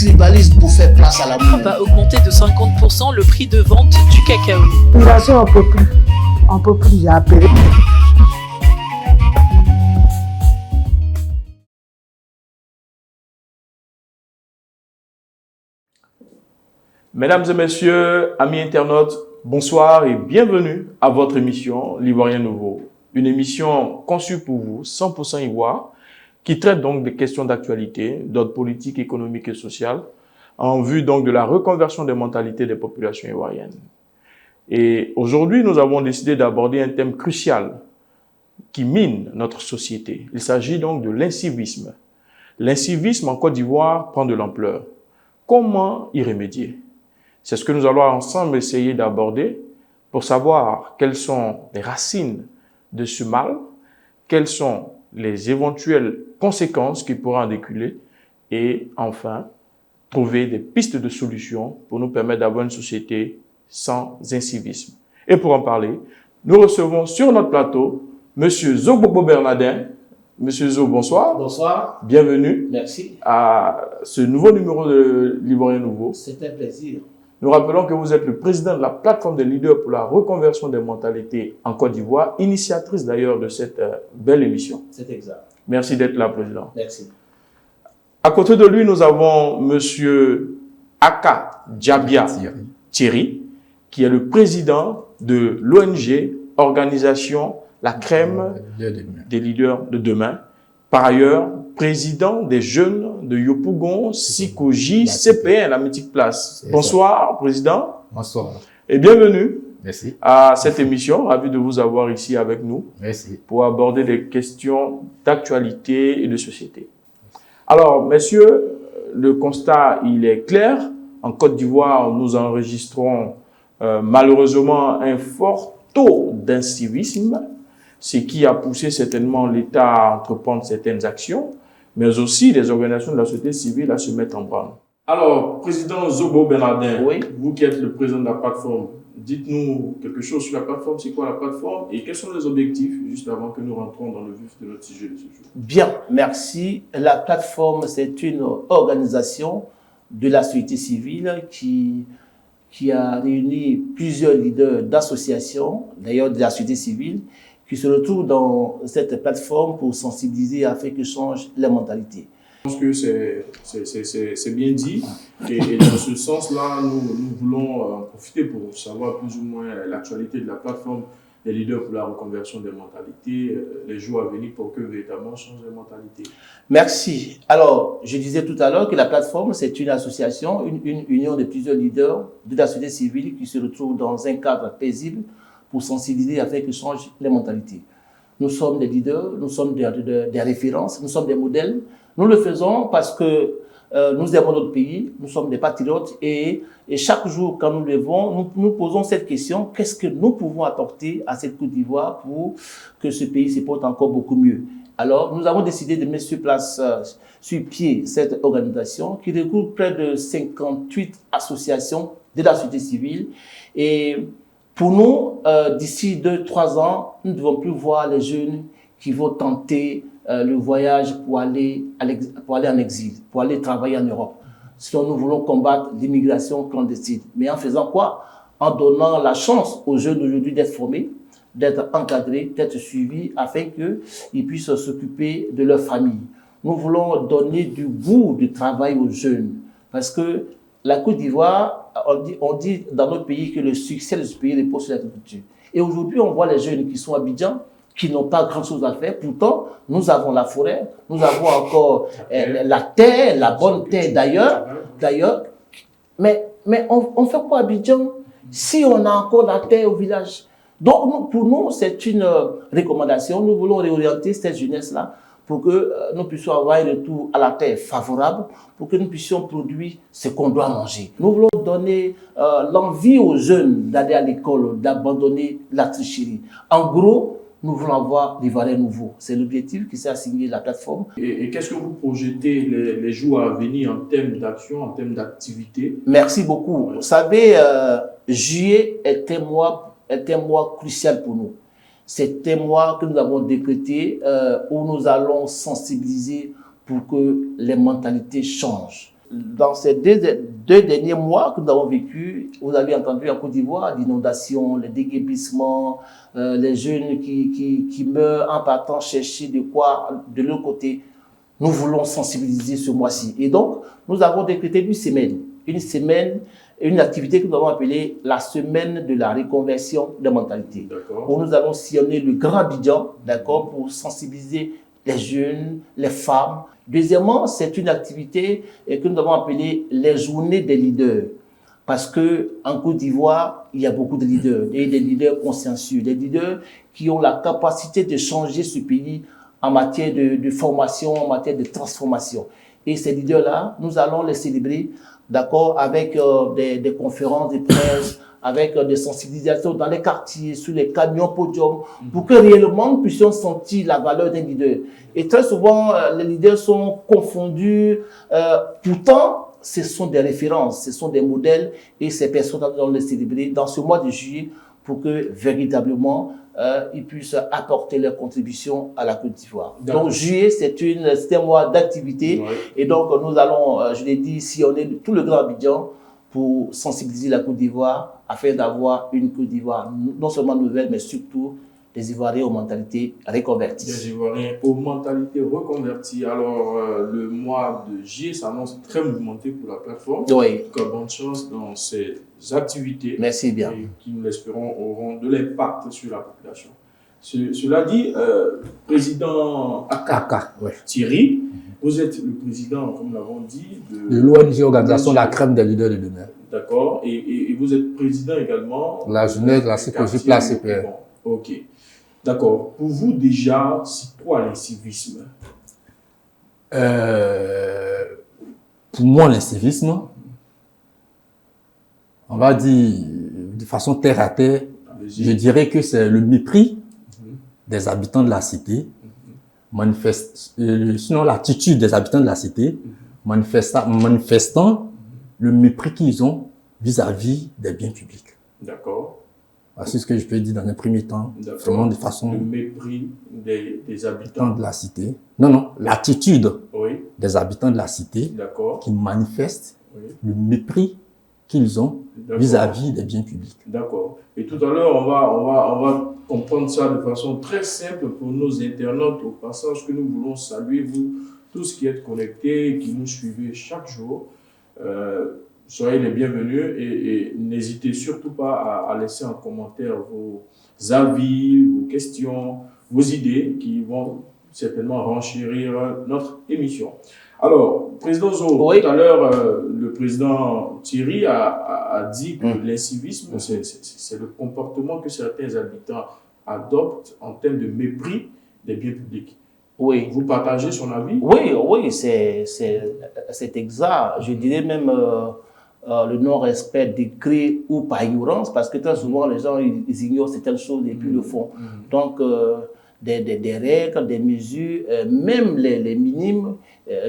tribalisme pour faire place à la On va augmenter de 50% le prix de vente du cacao. Migration, on peut plus. On peut plus, j'ai appelé. Mesdames et messieurs, amis internautes, bonsoir et bienvenue à votre émission L'Ivoirien Nouveau. Une émission conçue pour vous, 100% ivoire, qui traite donc des questions d'actualité, d'ordre politique, économique et social, en vue donc de la reconversion des mentalités des populations ivoiriennes. Et aujourd'hui, nous avons décidé d'aborder un thème crucial qui mine notre société. Il s'agit donc de l'incivisme. L'incivisme en Côte d'Ivoire prend de l'ampleur. Comment y remédier? C'est ce que nous allons ensemble essayer d'aborder pour savoir quelles sont les racines de ce mal, quelles sont les éventuelles conséquences qui pourraient en découler et enfin trouver des pistes de solutions pour nous permettre d'avoir une société sans incivisme. Et pour en parler, nous recevons sur notre plateau Monsieur Zobobo Bernardin. Monsieur Zo, bonsoir. Bonsoir. Bienvenue. Merci. À ce nouveau numéro de l'Ivoirien Nouveau. C'est un plaisir. Nous rappelons que vous êtes le président de la plateforme des leaders pour la reconversion des mentalités en Côte d'Ivoire, initiatrice d'ailleurs de cette belle émission. C'est exact. Merci d'être là, président. Merci. À côté de lui, nous avons Monsieur Aka Djabia Thierry, qui est le président de l'ONG Organisation La Crème des leaders de demain. Par ailleurs, président des jeunes de Yopougon, Sikoji, CPN, la mythique place. Bonsoir, président. Bonsoir. Et bienvenue. Merci. À cette émission. Ravi de vous avoir ici avec nous. Merci. Pour aborder des questions d'actualité et de société. Alors, messieurs, le constat, il est clair. En Côte d'Ivoire, nous enregistrons malheureusement un fort taux d'incivisme, ce qui a poussé certainement l'État à entreprendre certaines actions, mais aussi les organisations de la société civile à se mettre en branle. Alors, président Zobo Bernardin, Oui. vous qui êtes le président de la plateforme, dites-nous quelque chose sur la plateforme. C'est quoi la plateforme et quels sont les objectifs, juste avant que nous rentrons dans le vif de notre sujet de ce jour? Bien, merci. La plateforme, c'est une organisation de la société civile qui a réuni plusieurs leaders d'associations, d'ailleurs de la société civile, qui se retrouvent dans cette plateforme pour sensibiliser afin que changent les mentalités. Je pense que c'est bien dit. Et dans ce sens-là, nous voulons profiter pour savoir plus ou moins l'actualité de la plateforme des leaders pour la reconversion des mentalités, les jours à venir pour que véritablement change les mentalités. Merci. Alors, je disais tout à l'heure que la plateforme, c'est une association, une union de plusieurs leaders de la société civile qui se retrouvent dans un cadre paisible pour sensibiliser afin que changent les mentalités. Nous sommes des leaders, nous sommes des références, nous sommes des modèles. Nous le faisons parce que nous aimons notre pays, nous sommes des patriotes et chaque jour quand nous levons, nous posons cette question, qu'est-ce que nous pouvons apporter à cette Côte d'Ivoire pour que ce pays se porte encore beaucoup mieux? Alors, nous avons décidé de mettre sur pied cette organisation qui regroupe près de 58 associations de la société civile et pour nous, d'ici 2-3 ans, nous ne devons plus voir les jeunes qui vont tenter le voyage pour aller en exil, pour aller travailler en Europe. Sinon, nous voulons combattre l'immigration clandestine. Mais en faisant quoi? En donnant la chance aux jeunes d'aujourd'hui d'être formés, d'être encadrés, d'être suivis, afin qu'ils puissent s'occuper de leur famille. Nous voulons donner du goût du travail aux jeunes, parce que la Côte d'Ivoire, on dit dans notre pays que le succès de ce pays repose sur l'agriculture. Et aujourd'hui, on voit les jeunes qui sont à Abidjan, qui n'ont pas grand-chose à faire. Pourtant, nous avons la forêt, nous avons encore la terre, la bonne terre d'ailleurs. Mais on fait quoi à Abidjan si on a encore la terre au village? Donc, pour nous, c'est une recommandation. Nous voulons réorienter cette jeunesse-là pour que nous puissions avoir un retour à la terre favorable, pour que nous puissions produire ce qu'on doit manger. Nous voulons donner l'envie aux jeunes d'aller à l'école, d'abandonner la tricherie. En gros, nous voulons avoir l'Ivoirien nouveau. C'est l'objectif qui s'est assigné la plateforme. Et qu'est-ce que vous projetez les jours à venir en termes d'action, en termes d'activité? Merci beaucoup. Vous savez, juillet est un mois crucial pour nous. C'est un mois que nous avons décrété où nous allons sensibiliser pour que les mentalités changent. dans ces deux derniers mois que nous avons vécu, vous avez entendu en Côte d'Ivoire l'inondation, le déguerpissement, les jeunes qui meurent en partant chercher de quoi de l'autre côté. Nous voulons sensibiliser ce mois-ci. Et donc, nous avons décrété une activité que nous avons appelée la semaine de la reconversion des mentalités. Où nous allons sillonner le Grand Abidjan, d'accord, pour sensibiliser les jeunes, les femmes. Deuxièmement, c'est une activité que nous avons appelée les journées des leaders. Parce que en Côte d'Ivoire, il y a beaucoup de leaders, et des leaders consciencieux, des leaders qui ont la capacité de changer ce pays en matière de formation, en matière de transformation. Et ces leaders-là, nous allons les célébrer, d'accord, avec des conférences, des presse, avec des sensibilisations dans les quartiers, sur les camions podiums, pour que réellement nous puissions sentir la valeur d'un leader. Et très souvent, les leaders sont confondus. Pourtant, ce sont des références, ce sont des modèles, et ces personnes nous allons les célébrer dans ce mois de juillet pour que véritablement ils puissent apporter leur contribution à la Côte d'Ivoire. Donc juillet, c'est un mois d'activité, et donc nous allons, je l'ai dit, sillonner tout le Grand Abidjan pour sensibiliser la Côte d'Ivoire afin d'avoir une Côte d'Ivoire non seulement nouvelle, mais surtout des Ivoiriens aux mentalités reconverties. Des Ivoiriens aux mentalités reconverties. Alors, le mois de juillet s'annonce très mouvementé pour la plateforme. Oui. Bonne chance dans ces activités. Merci bien. Et qui, nous l'espérons, auront de l'impact sur la population. Cela dit, président Aka, Thierry, vous êtes le président, comme nous l'avons dit, de l'ONG Organisation La Crème des leaders de demain. D'accord. Et vous êtes président également. La jeunesse, la CPJ, la CPR. Ok. D'accord. Pour vous, déjà, c'est quoi l'incivisme? Pour moi, l'incivisme, on va dire de façon terre à terre, je dirais que c'est le mépris des habitants de la cité, sinon l'attitude des habitants de la cité, manifestant le mépris qu'ils ont vis-à-vis des biens publics. D'accord. Voici ce que je peux dire dans un premier temps, vraiment de façon... Le mépris des habitants de la cité. Non, l'attitude des habitants de la cité qui manifestent le mépris qu'ils ont vis-à-vis des biens publics. D'accord. Et tout à l'heure, on va comprendre ça de façon très simple pour nos internautes, au passage que nous voulons saluer, vous tous qui êtes connectés, qui nous suivez chaque jour. Soyez les bienvenus et n'hésitez surtout pas à laisser en commentaire vos avis, vos questions, vos idées qui vont certainement renchérir notre émission. Alors, Président Zo, tout à l'heure, le président Thierry a dit que l'incivisme, c'est le comportement que certains habitants adoptent en termes de mépris des biens publics. Oui. Vous partagez son avis? Oui, c'est exact. Je dirais même le non-respect décret ou par ignorance, parce que très souvent les gens ils ignorent certaines choses et puis le font. Donc, des règles, des mesures, même les minimes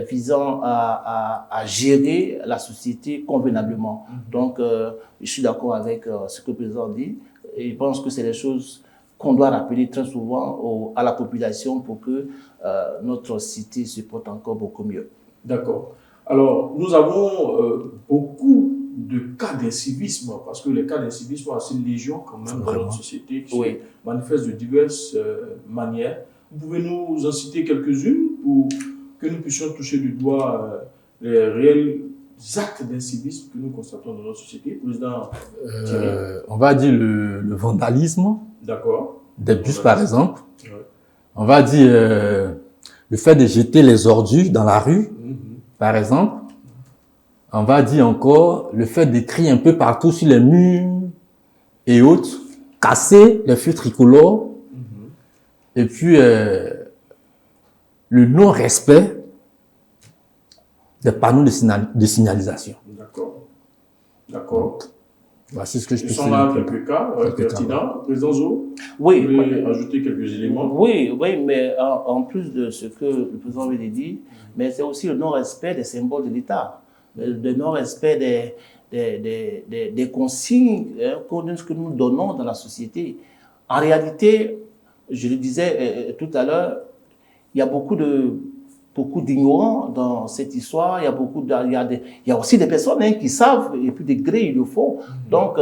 visant à gérer la société convenablement. Donc, je suis d'accord avec ce que le président dit, et je pense que c'est des choses qu'on doit rappeler très souvent à la population pour que notre cité se porte encore beaucoup mieux. D'accord. Alors, nous avons beaucoup de cas d'incivisme, parce que les cas d'incivisme sont assez légion quand même dans notre société, qui se manifestent de diverses manières. Vous pouvez nous en citer quelques-unes pour que nous puissions toucher du doigt les réels actes d'incivisme que nous constatons dans notre société. Président Thierry. On va dire le vandalisme. D'accord. Des bus, par exemple. On va dire le fait de jeter les ordures dans la rue, par exemple. On va dire encore le fait d'écrire un peu partout sur les murs et autres, casser les feux tricolores, et puis le non-respect des panneaux de signalisation. D'accord. D'accord. Voici ce que je peux dire. Ce sont là quelques cas pertinents. Président Zo, vous voulez ajouter quelques éléments? Oui, mais en plus de ce que le président vient de dire, mais c'est aussi le non-respect des symboles de l'État, le non-respect des consignes que nous donnons dans la société. En réalité, je le disais tout à l'heure, il y a beaucoup de beaucoup d'ignorants dans cette histoire. Il y a il y a aussi des personnes qui savent, et puis des grés, il le faut. Donc,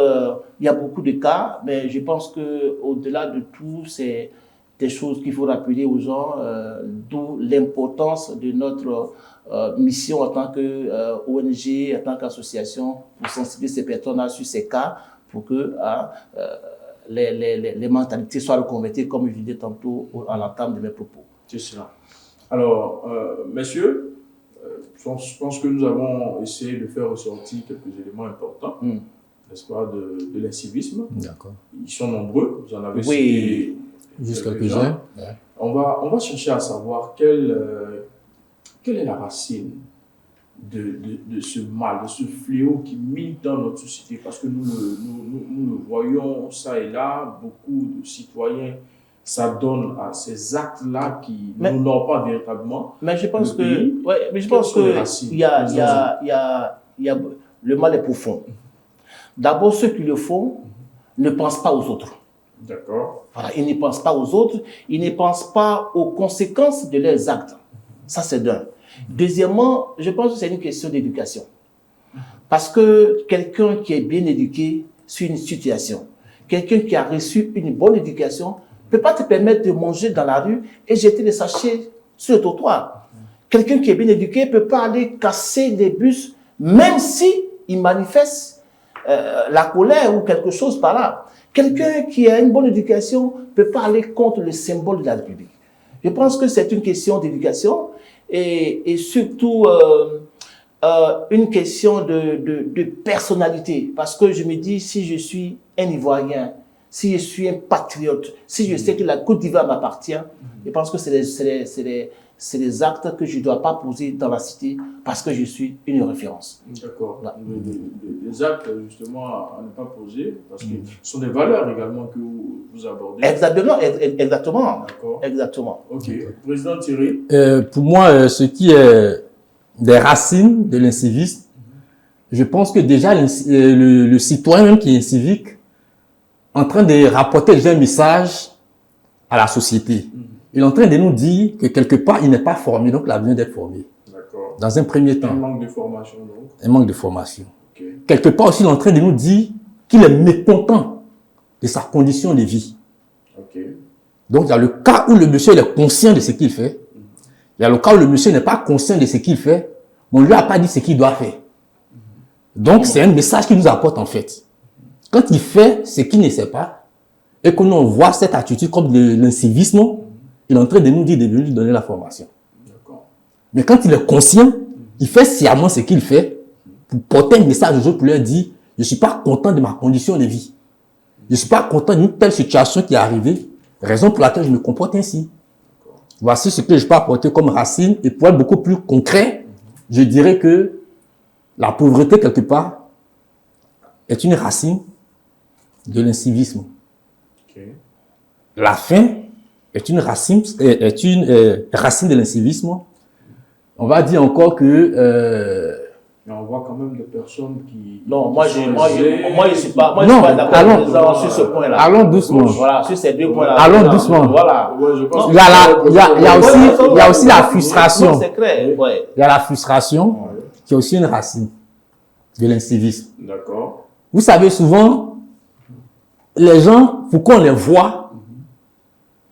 il y a beaucoup de cas, mais je pense que au-delà de tout, c'est des choses qu'il faut rappeler aux gens, d'où l'importance de notre mission en tant que ONG, en tant qu'association, pour sensibiliser ces personnes sur ces cas, pour que les mentalités soient reconverties, comme je disais tantôt à l'entame de mes propos. C'est cela. Alors, messieurs, je pense que nous avons essayé de faire ressortir quelques éléments importants, n'est-ce pas, de l'incivisme. D'accord. Ils sont nombreux, vous en avez Oui. cité Juste quelques-uns. Ouais. On va chercher à savoir quelle est la racine de ce mal, de ce fléau qui mine dans notre société, parce que nous le voyons ça et là, beaucoup de citoyens s'adonnent à ces actes-là qui n'honorent pas véritablement. Mais je pense le que, pays. ouais, mais je pense que le mal est profond. D'abord, ceux qui le font ne pensent pas aux autres. D'accord. Voilà, ils ne pensent pas aux autres, ils ne pensent pas aux conséquences de leurs actes. Ça, c'est d'un. Deuxièmement, je pense que c'est une question d'éducation. Parce que quelqu'un qui est bien éduqué sur une situation, quelqu'un qui a reçu une bonne éducation, ne peut pas te permettre de manger dans la rue et jeter des sachets sur le trottoir. Quelqu'un qui est bien éduqué ne peut pas aller casser des bus, même si il manifeste la colère ou quelque chose par là. Quelqu'un qui a une bonne éducation ne peut pas aller contre le symbole de la République. Je pense que c'est une question d'éducation et surtout une question de personnalité. Parce que je me dis, si je suis un Ivoirien, si je suis un patriote, si je sais que la Côte d'Ivoire m'appartient, je pense que c'est des actes que je ne dois pas poser dans la cité parce que je suis une référence. D'accord. Voilà. Les actes, justement, à ne pas poser, parce que ce sont des valeurs également que vous abordez. Exactement, exactement. D'accord. Exactement. Ok. Président Thierry. Pour moi, ce qui est des racines de l'incivisme, je pense que déjà le citoyen même qui est civique, en train de rapporter déjà un message à la société. Il est en train de nous dire que quelque part, il n'est pas formé, donc il a besoin d'être formé. D'accord. Dans un premier Un temps, manque de formation, donc. un manque de formation. Ok. Quelque part aussi, il est en train de nous dire qu'il est mécontent de sa condition de vie. Ok. Donc, il y a le cas où le monsieur il est conscient de ce qu'il fait. Il y a le cas où le monsieur n'est pas conscient de ce qu'il fait, mais on ne lui a pas dit ce qu'il doit faire. Donc, c'est un message qu'il nous apporte en fait. Quand il fait ce qu'il ne sait pas, et que nous on voit cette attitude comme de l'incivisme, il est en train de nous dire de venir lui donner la formation. D'accord. Mais quand il est conscient, il fait sciemment ce qu'il fait pour porter un message aux autres pour leur dire « Je ne suis pas content de ma condition de vie. Je ne suis pas content d'une telle situation qui est arrivée, raison pour laquelle je me comporte ainsi. » Voici ce que je peux apporter comme racine. Et pour être beaucoup plus concret, je dirais que la pauvreté, quelque part, est une racine de l'incivisme. Ok. La faim est une racine de l'incivisme. On va dire encore que Mais on voit quand même des personnes qui. Non, moi, je ne suis pas, Non, d'accord sur ce point-là. allons doucement. Voilà, sur ces deux points-là. Allons doucement. Voilà. Ouais, je pense Il y a aussi la frustration. C'est clair, ouais. Il y a la frustration qui est aussi une racine de l'incivisme. D'accord. Vous savez, souvent, les gens, pour qu'on les voit,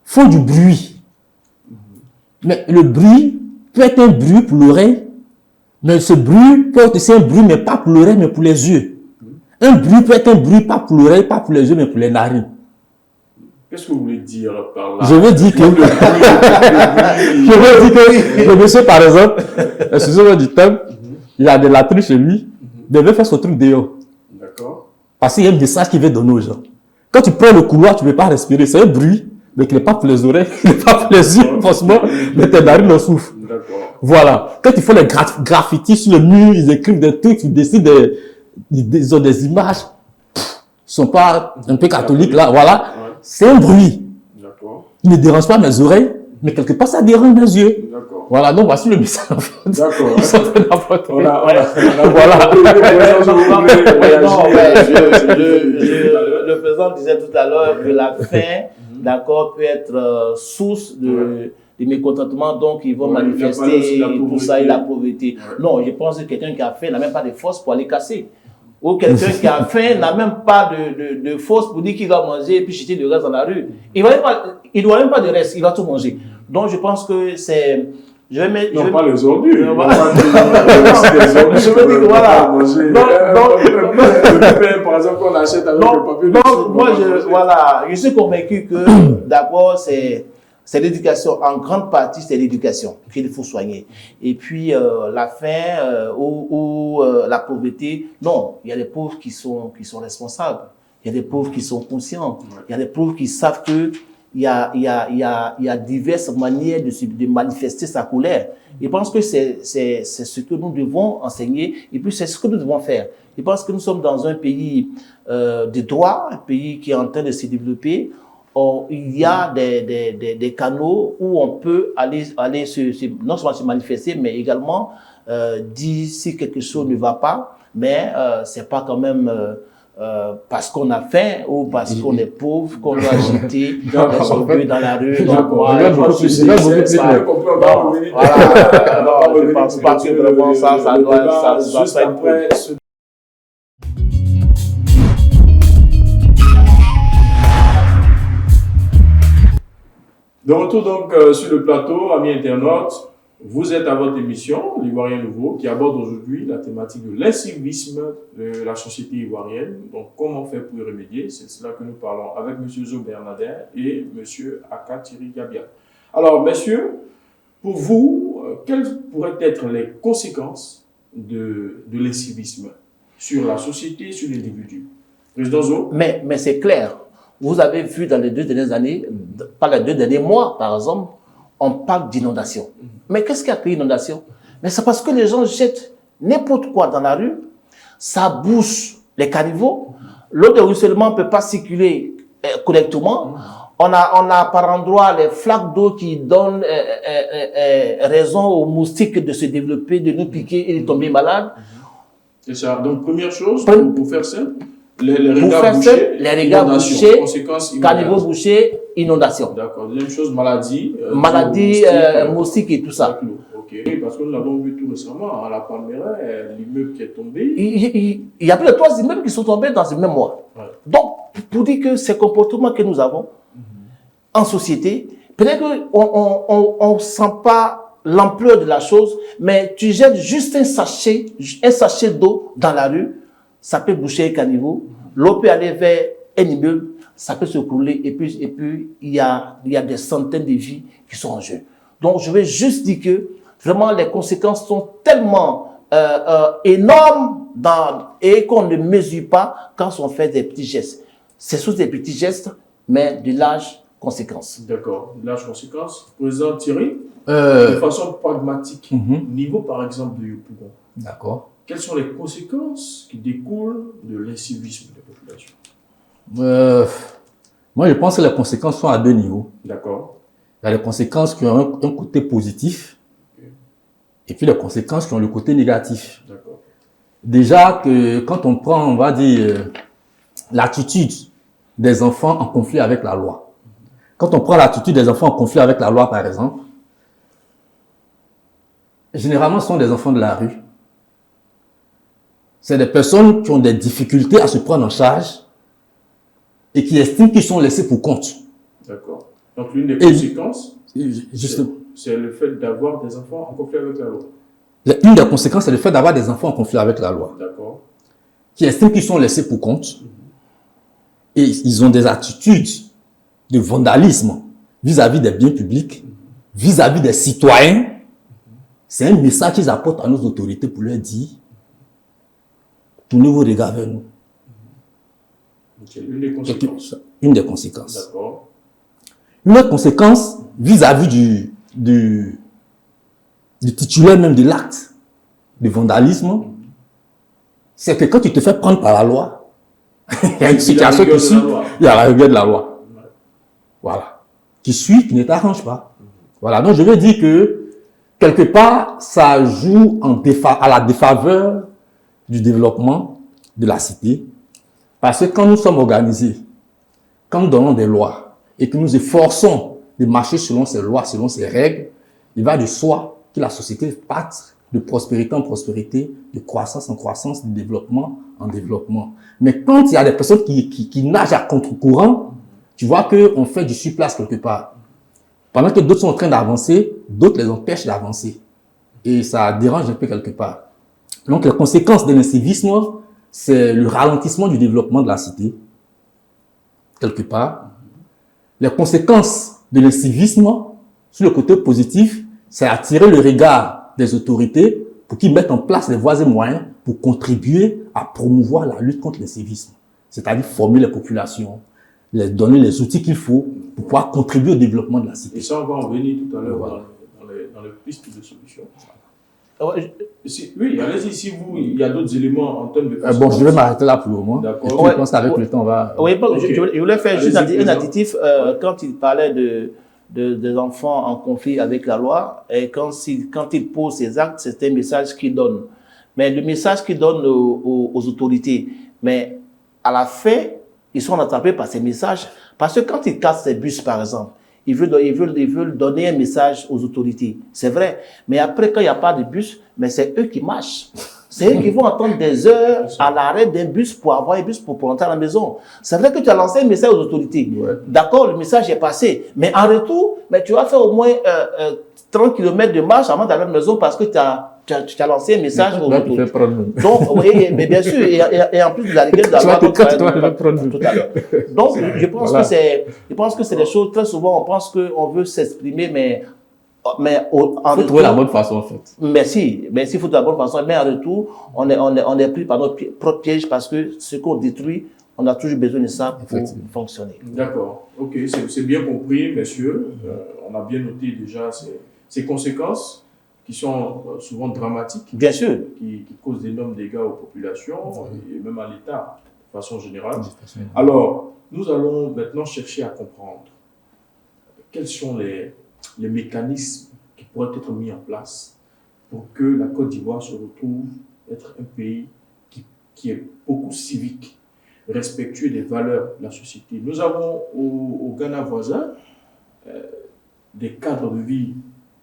font du bruit. Mais le bruit peut être un bruit pour l'oreille, mais ce bruit peut être aussi un bruit, mais pas pour l'oreille, mais pour les yeux. Un bruit peut être un bruit, pas pour l'oreille, pas pour les yeux, mais pour les narines. Qu'est-ce que vous voulez dire par là? Je veux dire que, le monsieur, par exemple, excusez-moi du terme, il a de la triche chez lui, il devait faire son truc dehors. D'accord. Parce qu'il y a un message qu'il veut donner aux gens. Quand tu prends le couloir, tu ne peux pas respirer. C'est un bruit, mais qui n'est pas pour les oreilles, qui n'est pas pour les yeux, forcément, mais tes narines en souffrent. D'accord. Voilà. Quand ils font les graffitis sur le mur, ils écrivent des trucs, ils décident ils ont des images, ils sont pas un peu catholiques là, voilà. Ouais. C'est un bruit. D'accord. Il ne dérange pas mes oreilles, mais quelque part ça dérange mes yeux. D'accord. Voilà, donc voici le message. D'accord. Ils sont en train d'apporter. Voilà. Voilà. Le président disait tout à l'heure que la faim, d'accord, peut être source de des mécontentements, donc ils vont manifester tout ça et la pauvreté. Ouais. Non, je pense que quelqu'un qui a faim n'a même pas de force pour aller casser. Ou quelqu'un qui a faim n'a même pas de force pour dire qu'il va manger et puis jeter le reste dans la rue. Il ne doit même pas de reste, il va tout manger. Donc je pense que c'est... pas les ordures. Je veux dire que voilà. Par exemple, on achète avec le papier. Donc, moi, je suis convaincu que d'abord, c'est l'éducation. En grande partie, c'est l'éducation qu'il faut soigner. Et puis, la faim ou la pauvreté, non, il y a des pauvres qui sont responsables. Il y a des pauvres qui sont conscients. Il y a des pauvres qui savent que il y a diverses manières de manifester sa colère. Je pense que c'est ce que nous devons enseigner et puis c'est ce que nous devons faire. Je pense que nous sommes dans un pays de droit, un pays qui est en train de se développer. Or, il y a des canaux où on peut aller non seulement se manifester, mais également dire si quelque chose ne va pas, mais c'est pas quand même parce qu'on a faim ou parce qu'on est pauvre qu'on doit jeter son but dans la rue. Donc, je pense pas que vraiment ça doit être. De retour donc sur le plateau, amis internautes, vous êtes à votre émission, l'Ivoirien Nouveau, qui aborde aujourd'hui la thématique de l'incivisme de la société ivoirienne. Donc, comment faire pour y remédier? C'est cela que nous parlons avec M. Zo Bernadette et M. Akatiri Gabia. Alors, messieurs, pour vous, quelles pourraient être les conséquences de l'incivisme sur la société, sur l'individu? Président Zo? Mais c'est clair. Vous avez vu dans les 2 dernières années, pas les 2 derniers mois, par exemple, on parle d'inondation. Mais qu'est-ce qui a créé l'inondation? Mais c'est parce que les gens jettent n'importe quoi dans la rue, ça bouche les caniveaux, l'eau de ruissellement ne peut pas circuler correctement. On a par endroits les flaques d'eau qui donnent raison aux moustiques de se développer, de nous piquer et de tomber malades. C'est ça. Donc, première chose, pour faire simple, les regards bouchés, caniveaux bouchés, inondation. D'accord. Deuxième chose, maladie. Moustiques et tout ça. Ok. Parce que nous l'avons vu tout récemment, à la Palmera, l'immeuble qui est tombé. Il y a plus de 3 immeubles qui sont tombés dans ce même mois. Ouais. Donc, pour dire que ces comportements que nous avons en société, peut-être qu'on ne sent pas l'ampleur de la chose, mais tu jettes juste un sachet d'eau dans la rue, ça peut boucher les caniveaux, l'eau peut aller vers un immeuble, ça peut se couler, et puis il y a des centaines de vies qui sont en jeu. Donc, je vais juste dire que vraiment les conséquences sont tellement énormes et qu'on ne mesure pas quand on fait des petits gestes. C'est sous des petits gestes, mais de larges conséquences. D'accord, de larges conséquences. Président Thierry, de façon pragmatique, niveau par exemple de Yopougon. D'accord. Quelles sont les conséquences qui découlent de l'incivisme des populations? Moi, je pense que les conséquences sont à 2 niveaux. D'accord. Il y a les conséquences qui ont un côté positif, et puis les conséquences qui ont le côté négatif. D'accord. Déjà que quand on prend, on va dire, l'attitude des enfants en conflit avec la loi. Quand on prend l'attitude des enfants en conflit avec la loi, par exemple, généralement, ce sont des enfants de la rue. C'est des personnes qui ont des difficultés à se prendre en charge et qui estiment qu'ils sont laissés pour compte. D'accord. Donc, l'une des conséquences, c'est le fait d'avoir des enfants en conflit avec la loi. Une des conséquences, c'est le fait d'avoir des enfants en conflit avec la loi. D'accord. Qui estiment qu'ils sont laissés pour compte et ils ont des attitudes de vandalisme vis-à-vis des biens publics, vis-à-vis des citoyens. C'est un message qu'ils apportent à nos autorités pour leur dire: tournez vos regards vers nous. Okay. Une des conséquences. Une des conséquences. D'accord. Une autre conséquence vis-à-vis du titulaire même de l'acte de vandalisme, c'est que quand tu te fais prendre par la loi, il y a une situation qui suit, il y a la rigueur de la loi. Ouais. Voilà. Qui suit, qui ne t'arrange pas. Voilà. Donc je veux dire que quelque part, ça joue à la défaveur du développement de la cité. Parce que quand nous sommes organisés, quand nous donnons des lois et que nous efforçons de marcher selon ses lois, selon ses règles, il va de soi que la société parte de prospérité en prospérité, de croissance en croissance, de développement en développement. Mais quand il y a des personnes qui nagent à contre-courant, tu vois qu'on fait du surplace quelque part. Pendant que d'autres sont en train d'avancer, d'autres les empêchent d'avancer. Et ça dérange un peu quelque part. Donc, les conséquences de l'incivisme, c'est le ralentissement du développement de la cité, quelque part. Les conséquences de l'incivisme, sur le côté positif, c'est attirer le regard des autorités pour qu'ils mettent en place les voies et moyens pour contribuer à promouvoir la lutte contre l'incivisme. C'est-à-dire former les populations, les donner les outils qu'il faut pour pouvoir contribuer au développement de la cité. Et ça, on va en venir tout à l'heure dans les pistes de solutions. Oui, allez-y, si vous, il y a d'autres éléments en termes de... Bon, je vais m'arrêter là pour le moment. D'accord. Je pense qu'avec le temps, on va... Oui, bon, Okay. je voulais faire juste Allez-y, un additif. Quand il parlait des enfants en conflit avec la loi, et quand il pose ses actes, c'est un message qu'il donne. Mais le message qu'il donne aux autorités, mais à la fin, ils sont attrapés par ces messages. Parce que quand ils cassent ces bus, par exemple, ils veulent donner un message aux autorités. C'est vrai. Mais après, quand il n'y a pas de bus, mais c'est eux qui marchent. C'est eux qui vont attendre des heures à l'arrêt d'un bus pour avoir un bus pour rentrer à la maison. C'est vrai que tu as lancé un message aux autorités. Ouais. D'accord, le message est passé. Mais en retour, mais tu vas faire au moins 30 km de marche avant d'aller à la maison parce que tu as lancé un message aux Là, tu fais autorités. prendre. Donc, oui, mais bien sûr, et en plus de la rigueur de la Tu loi, vas te donc, casser, tu vas te prendre. tout à l'heure. Donc, je pense Voilà. que c'est des choses, très souvent, on pense qu'on veut s'exprimer, mais en Il faut trouver la bonne façon, en fait. Merci, il faut de la bonne façon, mais en retour, on est pris par notre propre piège parce que ce qu'on détruit, on a toujours besoin de ça pour Effectivement. fonctionner. D'accord. Ok, c'est bien compris, messieurs. On a bien noté déjà ces conséquences qui sont souvent dramatiques, Bien sûr. qui causent d'énormes dégâts aux populations et même à l'État de façon générale. Alors, nous allons maintenant chercher à comprendre quels sont les mécanismes qui pourraient être mis en place pour que la Côte d'Ivoire se retrouve être un pays qui est beaucoup civique, respectueux des valeurs de la société. Nous avons au Ghana voisin des cadres de vie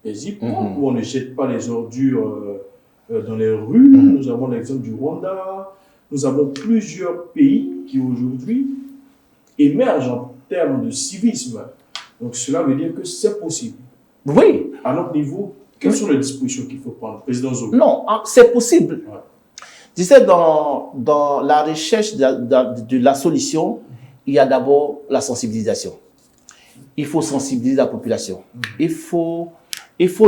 paisibles où on ne jette pas les ordures dans les rues. Nous avons l'exemple du Rwanda. Nous avons plusieurs pays qui aujourd'hui émergent en termes de civisme. Donc cela veut dire que c'est possible. Oui. À notre niveau, quelles sont les dispositions qu'il faut prendre, Président Zogo? Non, c'est possible. Ouais. Tu sais, dans la recherche de la solution, il y a d'abord la sensibilisation. Il faut sensibiliser la population. Il faut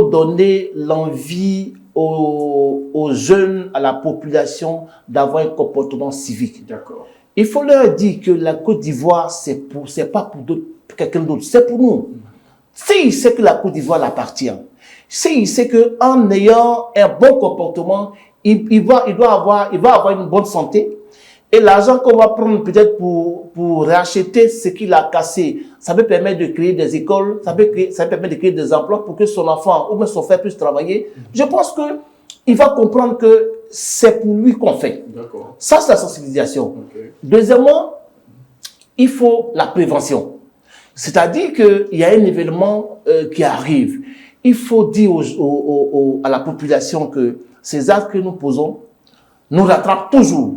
donner l'envie aux jeunes, à la population, d'avoir un comportement civique. D'accord. Il faut leur dire que la Côte d'Ivoire, c'est pas pour quelqu'un d'autre, c'est pour nous. S'il sait que la Côte d'Ivoire l'appartient, s'il sait qu'en ayant un bon comportement, il va avoir une bonne santé, et l'argent qu'on va prendre peut-être pour racheter ce qu'il a cassé, ça peut permettre de créer des écoles, ça peut permettre de créer des emplois pour que son enfant ou même son frère puisse travailler. Je pense qu'il va comprendre que c'est pour lui qu'on fait. D'accord. Ça, c'est la sensibilisation. Okay. Deuxièmement, il faut la prévention. C'est-à-dire qu'il y a un événement qui arrive. Il faut dire à la population que ces actes que nous posons nous rattrapent toujours.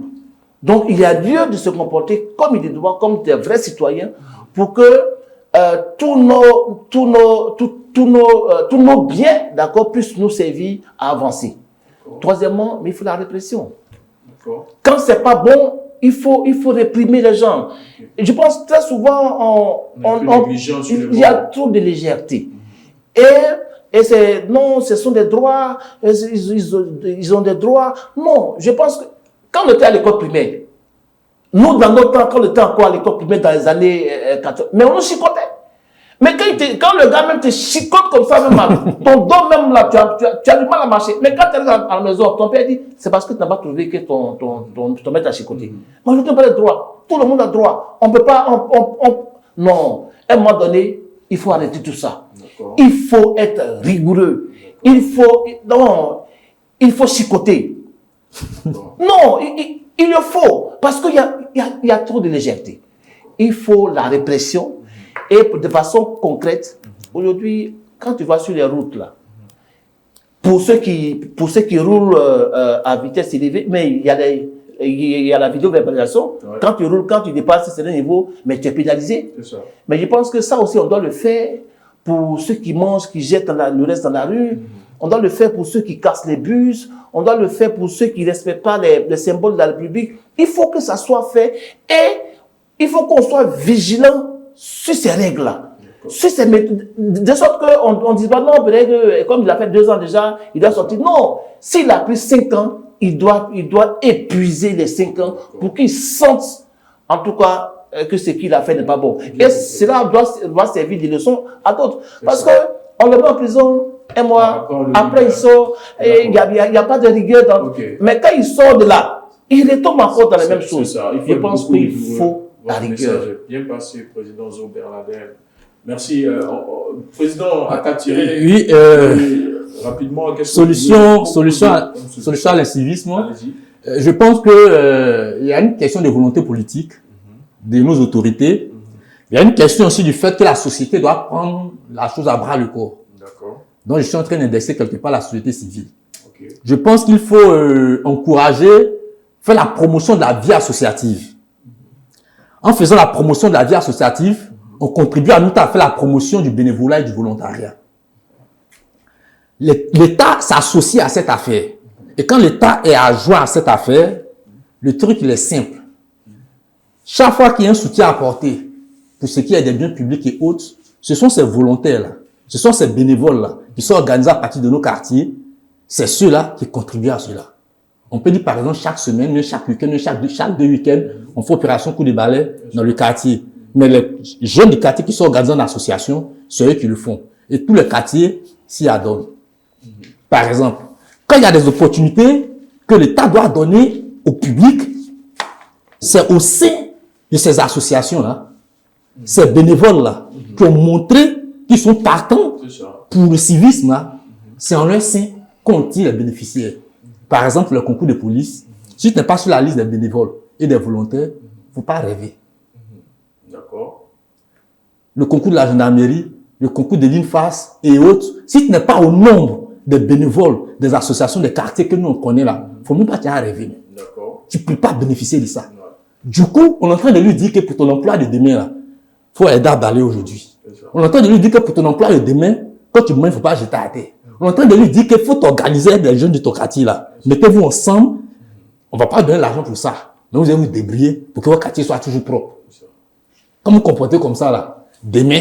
Donc, il y a lieu de se comporter comme il doit, comme des vrais citoyens, pour que tous nos biens, d'accord, puissent nous servir à avancer. Troisièmement, mais il faut la répression. Quand c'est pas bon, il faut réprimer les gens. Et je pense que très souvent, il y a trop de légèreté. Et c'est, non, ce sont des droits, ils ont des droits. Non, je pense que quand on était à l'école primaire, nous, dans notre temps, quand on était encore à l'école primaire dans les années 80, mais on nous chicotait. Mais quand le gars même te chicote comme ça, même ton dos même là, tu as du mal à marcher. Mais quand tu arrives à la maison, ton père dit, c'est parce que tu n'as pas trouvé que ton maître a chicoté. Moi, je n'ai pas le droit. Tout le monde a le droit. On ne peut pas, non. À un moment donné, il faut arrêter tout ça. Il faut être rigoureux. Il faut chicoter. Non, il le faut. Parce qu'il y a trop de légèreté. Il faut la répression. Et de façon concrète, Aujourd'hui, quand tu vas sur les routes, là, pour ceux qui roulent à vitesse élevée, mais il y a la vidéo-verbalisation. Ouais. Quand tu roules, quand tu dépasses ce niveau, mais tu es pénalisé. C'est ça. Mais je pense que ça aussi, on doit le faire pour ceux qui mangent, qui jettent le reste dans la rue. On doit le faire pour ceux qui cassent les bus. On doit le faire pour ceux qui ne respectent pas les symboles de la République. Il faut que ça soit fait et il faut qu'on soit vigilant sur ces règles-là. Sur ces méthodes, de sorte qu'on ne dise pas non, peut-être comme il a fait 2 ans déjà, il doit sortir. Non, s'il a pris 5 ans, il doit épuiser les 5 ans pour qu'il sente, en tout cas, que ce qu'il a fait n'est pas bon. Et cela doit servir de leçon à d'autres. Parce qu'on le met en prison un mois, après il sort, et il n'y a pas de rigueur. Mais quand il sort de là, il retombe encore dans les mêmes choses. Je pense qu'il faut la rigueur. Bien passé, Président Zo Bernadette. Merci. Président Akatiri. Oui, rapidement, solution à l'incivisme. Je pense que il y a une question de volonté politique de nos autorités. Il y a une question aussi du fait que la société doit prendre la chose à bras le corps. D'accord. Donc, je suis en train d'indexer quelque part la société civile. Okay. Je pense qu'il faut encourager, faire la promotion de la vie associative. En faisant la promotion de la vie associative, on contribue à nous à faire la promotion du bénévolat et du volontariat. L'État s'associe à cette affaire. Et quand l'État est adjoint à cette affaire, le truc il est simple. Chaque fois qu'il y a un soutien apporté pour ce qui est des biens publics et autres, ce sont ces volontaires-là, ce sont ces bénévoles-là qui sont organisés à partir de nos quartiers. C'est ceux-là qui contribuent à cela. On peut dire par exemple chaque semaine, même chaque week-end, même chaque 2 week-ends, on fait opération coup de balai dans le quartier. Mais les jeunes du quartier qui sont organisés en association, c'est eux qui le font. Et tous les quartiers s'y adonnent. Par exemple, quand il y a des opportunités que l'État doit donner au public, c'est au sein de ces associations-là, ces bénévoles-là, qui ont montré qu'ils sont partants pour le civisme-là. C'est en leur sein qu'on tire les bénéficiaires. Par exemple, le concours de police, si tu n'es pas sur la liste des bénévoles et des volontaires, il ne faut pas rêver. D'accord. Le concours de la gendarmerie, le concours de l'INFAS et autres, si tu n'es pas au nombre des bénévoles, des associations, des quartiers que nous on connaît là, il ne faut même pas t'y rêver. D'accord. Tu ne peux pas bénéficier de ça. Du coup, on est en train de lui dire que pour ton emploi de demain, là, il faut aider à balayer aujourd'hui. On est en train de lui dire que pour ton emploi de demain, quand tu mens, il ne faut pas jeter à terre. On est en train de lui dire qu'il faut t'organiser avec les jeunes de ton quartier là. Mettez-vous ensemble. On ne va pas donner l'argent pour ça. Mais vous allez vous débrouiller pour que votre quartier soit toujours propre. Quand vous vous comportez comme ça là, demain,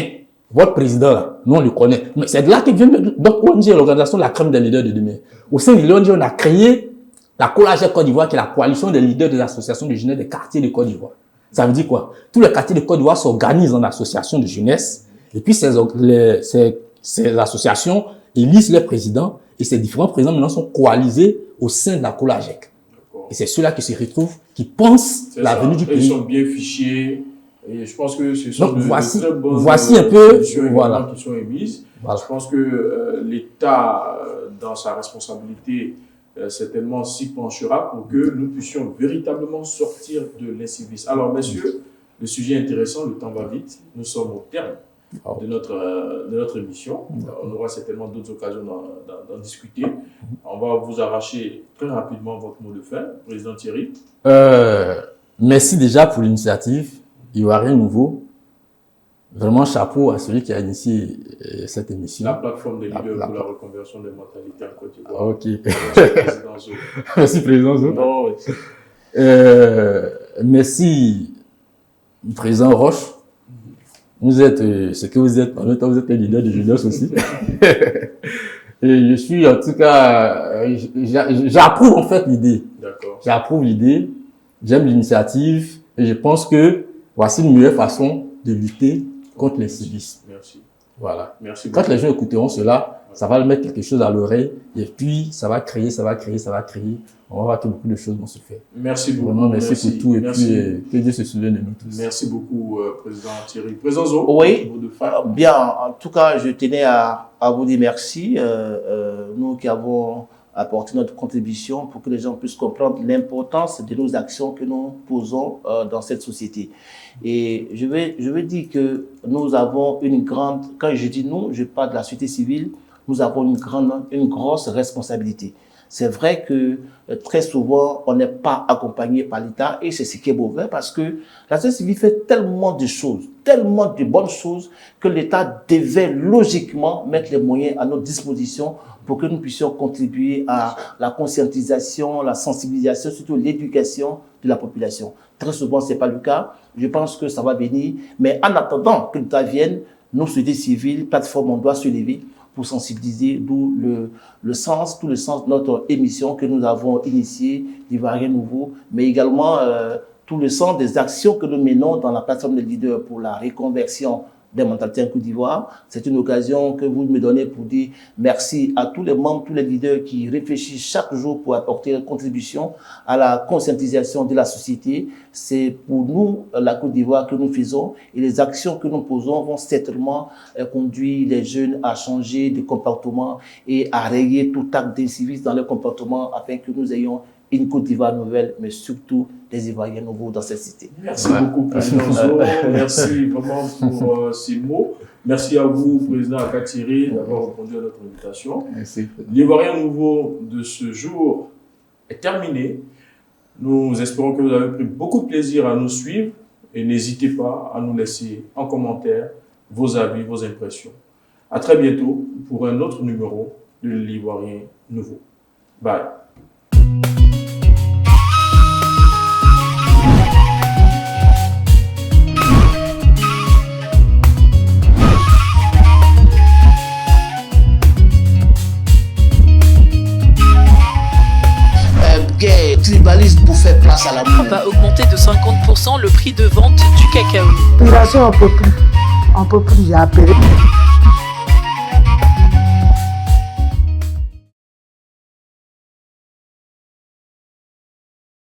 votre président là, nous on le connaît. Mais c'est de là que vient donc ONG, l'organisation de la crème des leaders de demain. Au sein de l'ONG, on a créé la Collage Côte d'Ivoire, qui est la coalition des leaders des associations de jeunesse des quartiers de Côte d'Ivoire. Ça veut dire quoi? Tous les quartiers de Côte d'Ivoire s'organisent en associations de jeunesse. Et puis ces associations élisent les présidents. Et ces différents présidents maintenant sont coalisés au sein de la Colagec. Et c'est ceux-là qui se retrouvent, qui pensent l'avenir du pays. Ils sont bien fichés. Et je pense que ce sont donc, voici très bonnes un peu, voilà, qui sont émises. Voilà. Je pense que l'État, dans sa responsabilité, certainement s'y penchera pour que nous puissions véritablement sortir de l'incivisme. Alors, messieurs, le sujet est intéressant, le temps va vite. Nous sommes au terme de notre émission. On aura certainement d'autres occasions d'en discuter. On va vous arracher très rapidement votre mot de fin, Président Thierry. Merci déjà pour l'initiative. Ivoirien Nouveau. Vraiment chapeau à celui qui a initié cette émission. La plateforme des leaders pour la reconversion des mentalités en Côte d'Ivoire. Ok. Merci, Président Zo. Merci, Président Zo. Non, merci, Président Roche. Vous êtes ce que vous êtes. En même temps, vous êtes un leader de jeunesse aussi. Et je suis, en tout cas, j'approuve en fait l'idée. D'accord. J'approuve l'idée. J'aime l'initiative. Et je pense que voici une meilleure façon de lutter contre l'incivisme. Merci. Voilà. Merci beaucoup. Quand les gens écouteront cela, ça va leur mettre quelque chose à l'oreille. Et puis, ça va créer. On va voir que beaucoup de choses vont se faire. Merci beaucoup. Vraiment, merci pour tout. Et puis, que Dieu se souvienne de nous tous. Merci beaucoup, Président Thierry. Président Zo, oui, bien. En tout cas, je tenais à vous dire merci. Nous qui avons apporter notre contribution pour que les gens puissent comprendre l'importance de nos actions que nous posons dans cette société. Et je veux dire que nous avons une grande, quand je dis nous, je parle de la société civile, nous avons une grosse responsabilité. C'est vrai que très souvent, on n'est pas accompagné par l'État et c'est ce qui est mauvais parce que la société civile fait tellement de choses, tellement de bonnes choses que l'État devait logiquement mettre les moyens à notre disposition pour que nous puissions contribuer à la conscientisation, la sensibilisation, surtout l'éducation de la population. Très souvent, ce n'est pas le cas. Je pense que ça va venir. Mais en attendant que l'État vienne, nos sociétés civiles, plateformes, on doit se lever pour sensibiliser, d'où le sens, tout le sens de notre émission que nous avons initiée, l'Ivoirien Nouveau, mais également tout le sens des actions que nous menons dans la plateforme des leaders pour la reconversion des mentalités en Côte d'Ivoire. C'est une occasion que vous me donnez pour dire merci à tous les membres, tous les leaders qui réfléchissent chaque jour pour apporter une contribution à la conscientisation de la société. C'est pour nous, la Côte d'Ivoire, que nous faisons et les actions que nous posons vont certainement conduire les jeunes à changer de comportement et à rayer tout acte d'incivisme dans leur comportement afin que nous ayons une Côte d'Ivoire nouvelle, mais surtout des Ivoiriens nouveaux dans cette cité. Merci beaucoup, Président Zo. Merci vraiment pour ces mots. Merci à vous, Président Akatiri, d'avoir répondu à notre invitation. Merci. L'Ivoirien Nouveau de ce jour est terminé. Nous espérons que vous avez pris beaucoup de plaisir à nous suivre et n'hésitez pas à nous laisser en commentaire vos avis, vos impressions. À très bientôt pour un autre numéro de l'Ivoirien Nouveau. Bye. Tribaliste pour faire place à l'amour. Va augmenter de 50% le prix de vente du cacao. Population, on peut plus, j'ai appelé.